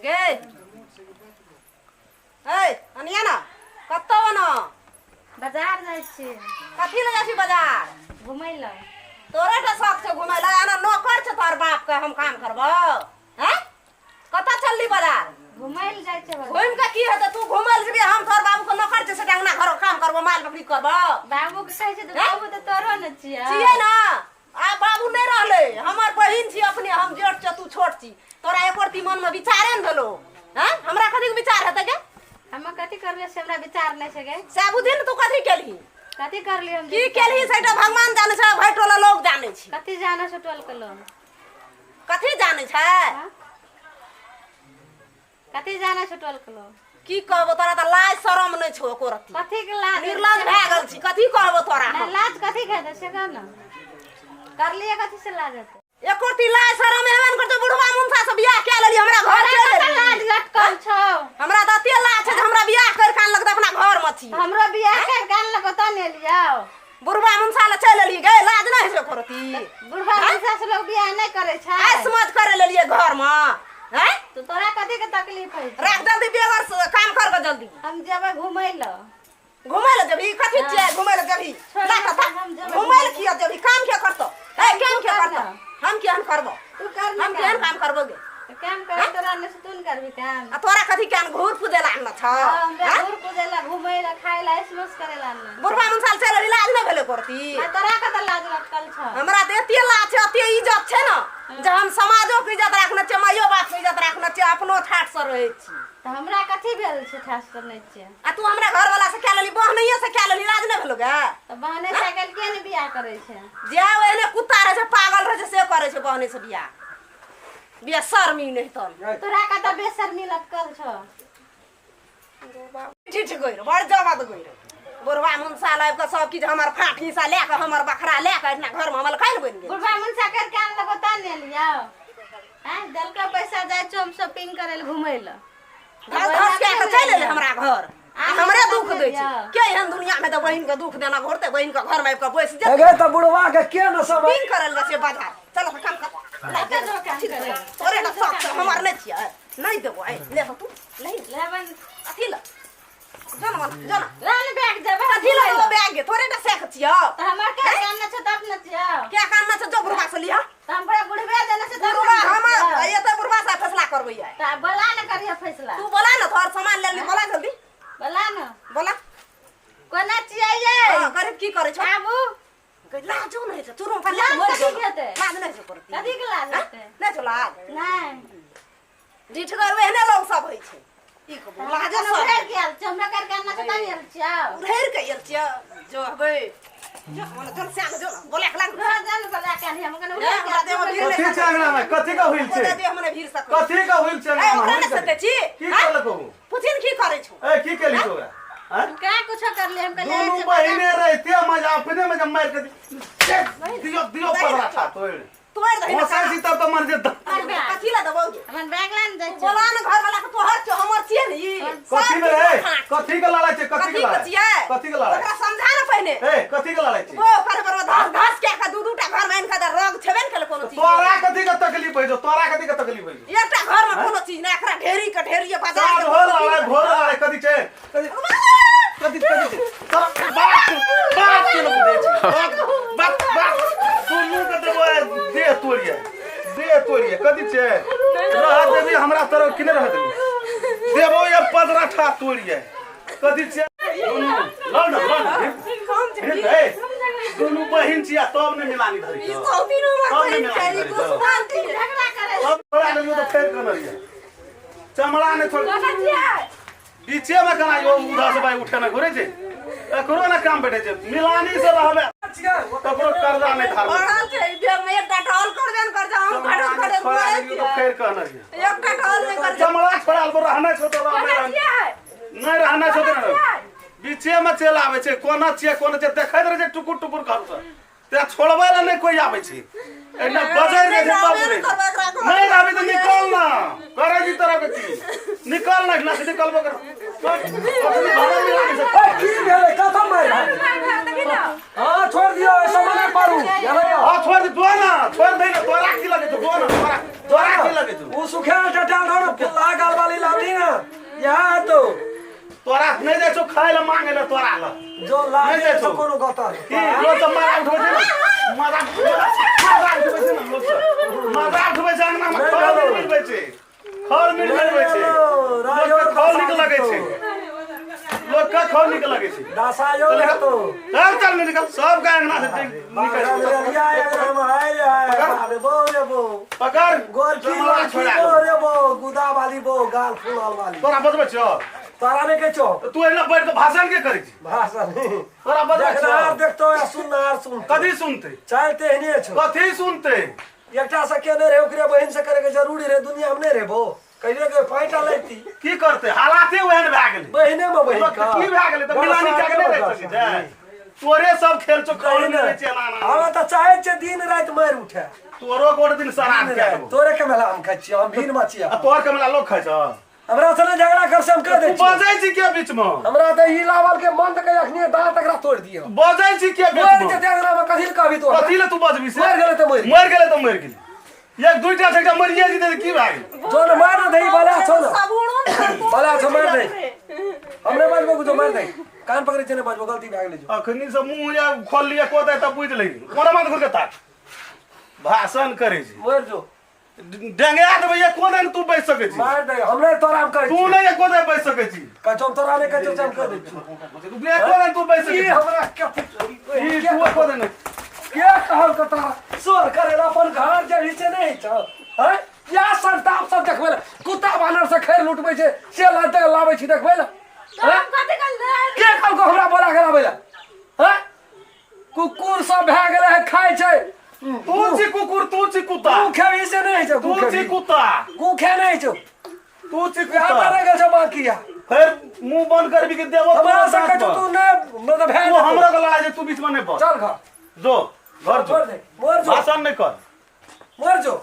गे ए अनिया ना कत्तो बनो बाजार जाइ छी। कथी ले जासी बाजार घुमै ल। तोरे तो शौक से घुमै ला आना नौकर छ तोर बाप के हम काम करबो हैं कत चलली बाजार घुमै ल जाइ छै। घुम के की हेत तू घुमल जेबी हम तोर बाबू के नौकर छ से अंगना घर काम करबो माल बकरी करबो बाबू के कहै छै त बाबू त तोरो न छियै। छियै ना आ बाबू नहीं रहले हमर बहिन छी अपने हम जेठ छ तू छोट छी तोरा एकोरती मन में विचारे न भेलो हैं हमरा कथी के विचार हेत गे हम कथी करबे से हमरा विचार नै छै गे। साबुदिन तू कथी केलही कथी करली हम की केलही सेटा भगवान जाने छ भैटोला लोग जाने छी कथी जाने छ टोल के लोग कथी जाने छ कथी जाने छ टोल के लोग की कहबो तोरा त लाज शरम नै छो एकोरती कथी के लाज निर्लज भए गेल छी कथी कहबो तोरा ना लाज कथी कहै से कह न करलिए कथी से लाज हेतै एकोरती लाज शरम हेबे न करतो बुढ़वा मुंसा से बियाह के लेली हमरा घर चल लाज लटकल छौ। हमरा त अते लाज छै जे हमरा बियाह कर कान लगत अपना घर में छी हमरो बियाह कर कान लग त ने लियौ बुढ़वा मुंसा ले चल लेली गे लाज नै छै एकोरती बुढ़वा मुंसा से लोग बियाह नै करे छै ऐ समझ करे लेलिए घर में हैं तो तोरा कथी के तकलीफ है राख जल्दी बेगर से काम कर के जल्दी हम जेबै घुमै ल। घुमै ले जबी कथी छियै घुमै ले जबी ला कथा घुमै ले किया जबी काम के करतो ए काम के करतो हम केहन करबो तू कर हम केहन काम करबो गे काम करे तोरा ने से तून करबी काम आ तोरा कथी केहन घूर पूजे ला न छ हम घूर पूजे ला घुमै ला खाय ला स्मस करे ला न बुढ़वा मुंसाल चल इलाज नै भेले करती तोरा के त लाज लटकल छ। हमरा त एते लाज छै एते इज्जत छै न जे हम समाजो के इज्जत राखना छै माइयो बाप के इज्जत राखना छै अपनो ठाट से रहै छी त हमरा कथी भेल छै खास करनै छै आ तू हमरा घर वाला से क्या लेली बहनैया से क्या लेली लाज नै भेलो गे त बहने साइकिल के ने बियाह करे छै जे एने कुत्ता रहे छै पागल रहे छै से करे छै बहने से बियाह बियाह शर्मी नहीं तन तोरा का त बेशर्मी लटकल छ। ठीक गइर बड़ जवाद गइर बुढ़वा मुंसा लाइब के सब चीज हमर फाठी सा ले के हमर बखरा ले के इतना घर में हमल खाइल बन गेल बुढ़वा मुंसा कर कान लग त ने लियौ हैं दल का पैसा जाय चोम शॉपिंग करे ल घुमै ल घस घस के चल ले हमरा घर हमरे दुख दे छै के एहन दुनिया में त बहिन के दुख देना घरते बहिन के घर में आइब के बैस जे गे त बुढ़वा के के न सब पिंग करल जा छै बाजार चलो काम कर लागे जो काम करे तोरे न शौक से हमर नै छियै नै देबो ai ले तू ले लेवन अथी ल जना लाल बैग जेबै अथी ल बैग तोरे न सेख छियै त हमर के कान न छ तब न छियै क्या काम न छ जो बुढ़वा से लिया त हम बड़ा बुढ़वे देने से बुढ़वा हम ये तो बुढ़वा से फैसला करबै है त बोला न करिए फैसला तू बोला न तोर सामान ले ली बोला जल्दी बोला न बोला कोना छियै ये हां करे की करे छ बाबू लाजो नै छ तुरु पर लाज लाज कथी हेतै? नै छ करती कथी के लाज हेतै? नै छ लाज नहीं जीठ कर एहने लोग सब होई छै ई को लाज लाज सब उधर गेल चमड़ा कर कान न त ने छियै उधर के यल छ जो हबे जो मन चल से जो बोले खला घर जान बोला कान हम कने हमरा उधर देह में भीड़ कथी छै अंगना में कथी का होइल छै हमरा देह में भीड़ सक कथी का होइल छै ए अंगना ओकरा में नै सके छी की करलको पुछिन की करे छ ए की केली तोरा हैं का कुछ कर ले हम कहले दोनों बहिने रहते मजा अपने में जब मार के दियो पदरा था तोड़ तोड़ दही मसा सी तब तो मर जे कथी ला दबोगे हमन बैग लान जाय छै बोला न घर वाला के तोहर छ हमर छिए न ई कथी में रे कथी का लड़ाई छै कथी कथी का के लड़ाई छिए कथी का लड़ाई ओकरा समझा न पहिने ए कथी का लड़ाई छै ओ करे पर घास घास के दू दूटा घर में इनका रग छेबे न करे कोनो चीज तोरा कथी का तकलीफ है जो तोरा कथी का तकलीफ है एकटा घर में कोनो चीज ना एकरा ढेरी के ढेरी बाजार साल हो लड़ाई घोर लड़ाई कथी छै कथी कथी तोरा बात के लोग दे छै बात दुनू के देबो दे तोड़िए कथी छै रह देबी हमरा तरफ किने रह देबी देबो ये पदरा ठा तोड़िए कथी छै दुनू लड़ ए दुनू बहिन छिया तब ने मिलानी धरी ई सब दिन हमर बहिन छै ई को शांति झगड़ा करे अब बड़ा नहीं तो फेर करनरिया चमड़ा ने छोड़ बीचे में कना यो उधर से भाई उठे ना घुरे छै एकरो ना काम बैठे छै मिलानी से रहबे ककरो कर्जा नहीं धार पड़ल छै देह में एकटा टॉल करबे न कर जा हम घड़ घड़ तो फेर करनरिया एकटा टॉल नहीं कर चमड़ा छोड़ाल को रहना छै तो नहीं रहना छै तो बीचे में चल आवे छै कोना छिए कोना छै देखैत रहे छै टुकुर टुकुर घर से ते छोड़बै ला नहीं कोई आवे छै एना बजाय रे बाबू रे नहीं अभी तो निकल ना करे जी तरह के चीज निकल ना से निकल कर अपनी भाड़ा में लागे से ए की भेले कथा मार हां छोड़ दियो ऐसा मत करू हां छोड़ दे छोड़ दे ना तोरा की लगे तो तोरा की लगे तो वो सुखे टटा धर फुला गाल वाली लादी ना यहाँ तो तोरा नहीं दे छो खाए ला मांगे ला तोरा ला जो लागे तो कोनो गता की लो तो मारा उठबे छे ना मारा उठबे छे ना लोग मारा उठबे छे ना खल मिलबे छे लोग का खल निकल लगे छे लोग का खल निकल लगे छे दासा यो ले तो चल निकल सब का अंगना से निकल या हम आए बो पकड़ गोर की छोड़ा रे बो गुदा वाली बो गाल फुलाल वाली तोरा बजबे छो तारा ने के छो तू एना बैठ के भाषण के करै छी भाषण तोरा बजबे छो देखनार देखतो या सुननार सुन कदी सुनते चाहते हने छो कथी सुनते एकटा से केने रे ओकरे बहन से करे के जरूरी रे दुनिया में नहीं रे बो कहिए के फाइटा लेती की करते हालाते ओहन भए गेलै बहने में बहन का की भए गेलै त मिलानी के के नहीं रह सकै छै तोरे सब खेल छो खौल में छै ना हम त चाहे छे दिन रात मार उठे तोरो गोड़ दिन सराद के देबो तोरे के मेला हम खाइ छी हम भीन मचिया तोर के मेला लोग खाइ छ हमरा से झगड़ा कर से हम कर दे तू बजै छी के बीच में हमरा त ई लावल के मन के अखनी दांत तकरा तोड़ दियो बजै छी के बीच मोर में के तेगरा में कथिल कहबी तो कथी ले तू बजबी से मर गेले त मर मर गेलै त मर गेलै एक दुईटा से एकटा मरिए जीते की भए गेलै जो न मार दे भला छो न सबूरो न भला छो मार दे हमने बाजबो को जो मार दे कान पकड़े छे ने बाजबो गलती भए गेलै जो अखनी से मुंह या खोल लिया कोते त बुझ ले कोना माथ खोल के ताक भाषण करे छी मर जो डेंगा देबे ये कोना तू बैठ सकै छी मार दे हमने तोरा हम कर तू नहीं कोना बैठ सकै छी कचो तोरा ने कचो हम कर दे तू ले कोना तू बैठ सकै ई छी हमरा के ई तू कोना नहीं के कहल कता सोर करे अपन घर जे नीचे नहीं छ हैं या संताप सब देखबे कुत्ता बानर से खैर लुटबै छै से लाते लाबै छी देखबे ल हम कथि कर के कहल को हमरा बोला के लाबै ल हैं कुकुर सब भए गेले है खाय छै तू छी कुकुर तू छी कुत्ता तू खेबी से नहीं छ तू छी कुत्ता तू खे नहीं छ तू छी या कुत्ता मारे के जमा किया फिर मुंह बंद करबी के देबो हमरा से कह तू ने मतलब है वो हमरा के लड़ा जे तू बीच में नहीं पड़ चल घर जो घर जो मोर दे मोर जो भाषण नहीं कर मोर जो